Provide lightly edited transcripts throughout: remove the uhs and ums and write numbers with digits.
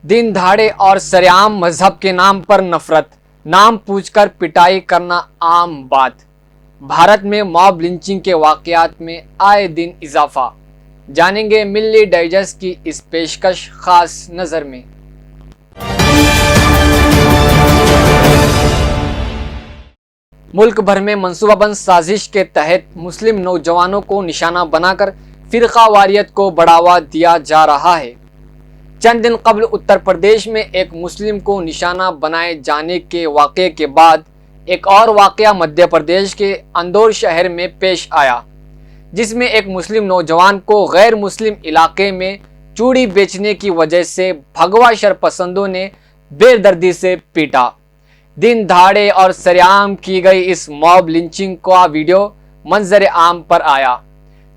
दिन दहाड़े और सरेआम मजहब के नाम पर नफरत, नाम पूछकर पिटाई करना आम बात। भारत में मॉब लिंचिंग के वाकयात में आए दिन इजाफा। जानेंगे मिल्ली डाइजेस्ट की इस पेशकश खास नज़र में। मुल्क भर में मंसूबाबंद साजिश के तहत मुस्लिम नौजवानों को निशाना बनाकर फिरकावारियत को बढ़ावा दिया जा रहा है। चंद दिन कबल उत्तर प्रदेश में एक मुस्लिम को निशाना बनाए जाने के वाक़े के बाद एक और वाक़या मध्य प्रदेश के इंदौर शहर में पेश आया, जिसमें एक मुस्लिम नौजवान को गैर मुस्लिम इलाके में चूड़ी बेचने की वजह से भगवा शरपसंदों ने बेदर्दी से पीटा। दिन दहाड़े और सरेआम की गई इस मॉब लिंचिंग का वीडियो मंजर आम पर आया,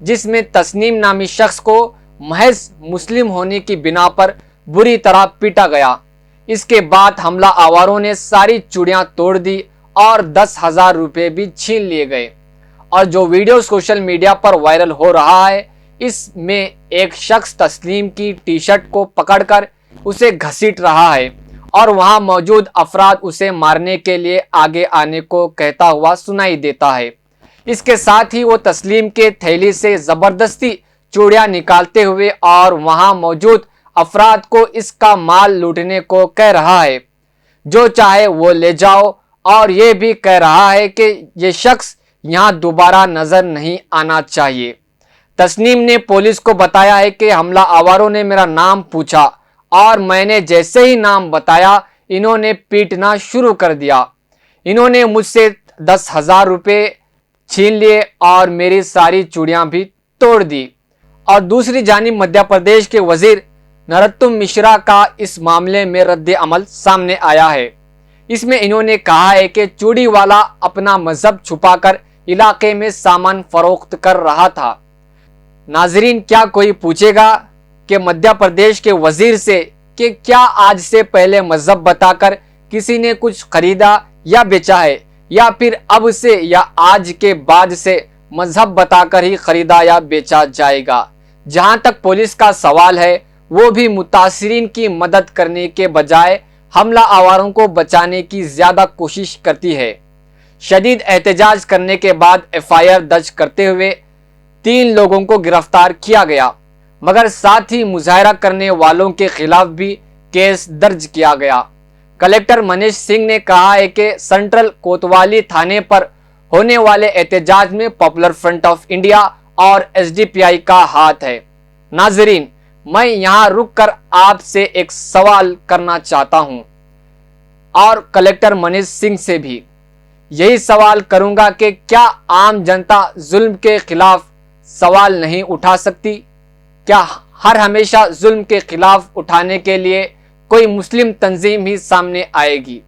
जिसमें तस्नीम नामी शख्स को महज मुस्लिम होने की बिना पर बुरी तरह पीटा गया। इसके बाद हमला आवारों ने सारी चूड़ियां तोड़ दी और 10,000 रुपये भी छीन लिए गए। और जो वीडियो सोशल मीडिया पर वायरल हो रहा है, इसमें एक शख्स तस्लीम की टी शर्ट को पकड़कर उसे घसीट रहा है और वहां मौजूद अफराद उसे मारने के लिए आगे आने को कहता हुआ सुनाई देता है। इसके साथ ही वो तस्लीम के थैली से ज़बरदस्ती चूड़ियां निकालते हुए और वहां मौजूद अफराद को इसका माल लूटने को कह रहा है, जो चाहे वो ले जाओ, और ये भी कह रहा है कि ये शख्स यहाँ दोबारा नज़र नहीं आना चाहिए। तस्नीम ने पुलिस को बताया है कि हमला आवारों ने मेरा नाम पूछा और मैंने जैसे ही नाम बताया इन्होंने पीटना शुरू कर दिया। इन्होंने मुझसे 10,000 रुपये छीन लिए और मेरी सारी चूड़ियां भी तोड़ दी। और दूसरी जानिब मध्य प्रदेश के वजीर नरोत्तम मिश्रा का इस मामले में रद्द अमल सामने आया है। इसमें इन्होंने कहा है कि चूड़ी वाला अपना मजहब छुपाकर इलाके में सामान फरोख्त कर रहा था। नाजरीन, क्या कोई पूछेगा कि मध्य प्रदेश के वजीर से कि क्या आज से पहले मजहब बताकर किसी ने कुछ खरीदा या बेचा है, या फिर अब से या आज के बाद से मजहब बताकर ही खरीदा या बेचा जाएगा। जहां तक पुलिस का सवाल है, वो भी मुतासिरीन की मदद करने के बजाय हमला आवारों को बचाने की ज्यादा कोशिश करती है। शदीद एहतजाज करने के बाद FIR दर्ज करते हुए 3 लोगों को गिरफ्तार किया गया, मगर साथ ही मुजाहरा करने वालों के खिलाफ भी केस दर्ज किया गया। कलेक्टर मनीष सिंह ने कहा है कि सेंट्रल कोतवाली थाने पर होने वाले एहतजाज में पॉपुलर फ्रंट ऑफ इंडिया और SDPI का हाथ है। नाजरीन, मैं यहाँ रुककर आपसे एक सवाल करना चाहता हूँ और कलेक्टर मनीष सिंह से भी यही सवाल करूंगा कि क्या आम जनता जुल्म के खिलाफ सवाल नहीं उठा सकती? क्या हर हमेशा जुल्म के खिलाफ उठाने के लिए कोई मुस्लिम तंजीम ही सामने आएगी?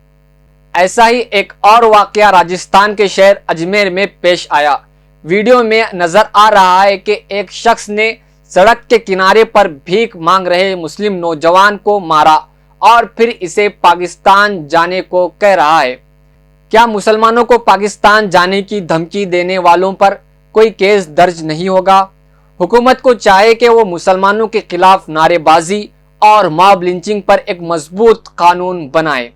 ऐसा ही एक और वाकया राजस्थान के शहर अजमेर में पेश आया। वीडियो में नजर आ रहा है कि एक शख्स ने सड़क के किनारे पर भीख मांग रहे मुस्लिम नौजवान को मारा और फिर इसे पाकिस्तान जाने को कह रहा है। क्या मुसलमानों को पाकिस्तान जाने की धमकी देने वालों पर कोई केस दर्ज नहीं होगा? हुकूमत को चाहे कि वो मुसलमानों के खिलाफ नारेबाजी और मॉब लिंचिंग पर एक मजबूत कानून बनाए,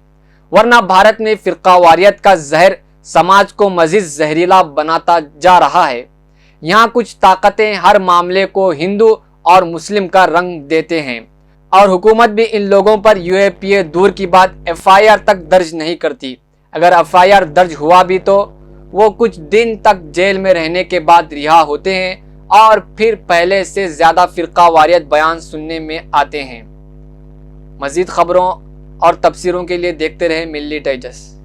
वरना भारत में फिरकावारियत का जहर समाज को मजीद जहरीला बनाता जा रहा है। यहाँ कुछ ताकतें हर मामले को हिंदू और मुस्लिम का रंग देते हैं और हुकूमत भी इन लोगों पर UAPA दूर की बात FIR तक दर्ज नहीं करती। अगर FIR दर्ज हुआ भी तो वो कुछ दिन तक जेल में रहने के बाद रिहा होते हैं और फिर पहले से ज्यादा फिरकावारियत बयान सुनने में आते हैं। मजीद खबरों और तफसीरों के लिए देखते रहे मिल्ली डाइजेस्ट।